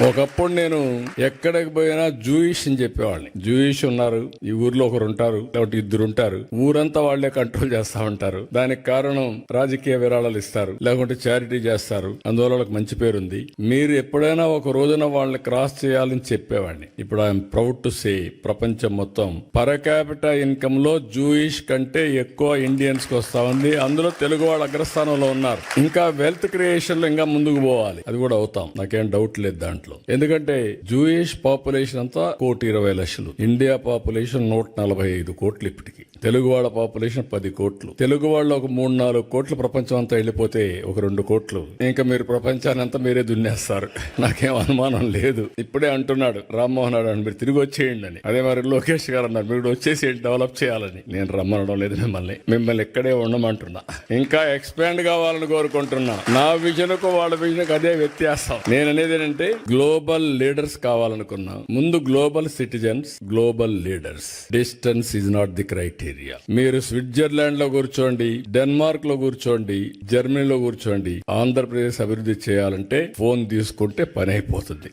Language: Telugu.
ఒకప్పుడు నేను ఎక్కడికి పోయినా జూయిష్ అని చెప్పేవాడిని. జూయిష్ ఉన్నారు, ఈ ఊర్లో ఒకరు ఉంటారు, లేకపోతే ఇద్దరు ఉంటారు, ఊరంతా వాళ్లే కంట్రోల్ చేస్తా ఉంటారు. దానికి కారణం రాజకీయ విరాళాలు ఇస్తారు, లేకుంటే చారిటీ చేస్తారు, అందువల్ల వాళ్ళకి మంచి పేరుంది. మీరు ఎప్పుడైనా ఒక రోజున వాళ్ళని క్రాస్ చేయాలని చెప్పేవాడిని. ఇప్పుడు ఐఎమ్ ప్రౌడ్ టు సే ప్రపంచం మొత్తం పర్ క్యాపిటల్ ఇన్కమ్ లో జూయిష్ కంటే ఎక్కువ ఇండియన్స్ కి వస్తా ఉంది. అందులో తెలుగు వాళ్ళు అగ్రస్థానంలో ఉన్నారు. ఇంకా వెల్త్ క్రియేషన్ లో ఇంకా ముందుకు పోవాలి, అది కూడా అవుతాం, నాకేం డౌట్ లేదు దాంట్లో. ఎందుకంటే జూయిష్ పాపులేషన్ అంతా 1,20,00,000, ఇండియా పాపులేషన్ 145 కోట్లు. ఇప్పటికి తెలుగు వాళ్ళ పాపులేషన్ 10 కోట్లు. తెలుగు వాళ్ళు ఒక 3-4 కోట్లు ప్రపంచం అంతా వెళ్ళిపోతే ఒక 2 కోట్లు ఇంకా మీరు ప్రపంచాన్ని అంతా మీరే దున్నేస్తారు. నాకేం అనుమానం లేదు. ఇప్పుడే అంటున్నాడు రామ్మోహన్ నాయుడు అని, మీరు తిరిగి వచ్చేయండి అని. అదే మరి లోకేష్ గారు అన్నారు, మీరు వచ్చేసి డెవలప్ చేయాలని. నేను రమ్మనడం లేదు మిమ్మల్ని ఇక్కడే ఉండమంటున్నా, ఇంకా ఎక్స్పాండ్ కావాలని కోరుకుంటున్నా. నా విజన్ కు వాళ్ళ విజన్ కు అదే వ్యత్యాసం. నేను అనేది ఏంటంటే గ్లోబల్ లీడర్స్ కావాలనుకున్నా. ముందు global citizens, global leaders. Distance is not the criteria. మీరు స్విట్జర్లాండ్ లో కూర్చోండి, డెన్మార్క్ లో కూర్చోండి, జర్మనీలో కూర్చోండి, ఆంధ్రప్రదేశ్ అభివృద్ధి చేయాలంటే ఫోన్ తీసుకుంటే పని అయిపోతుంది.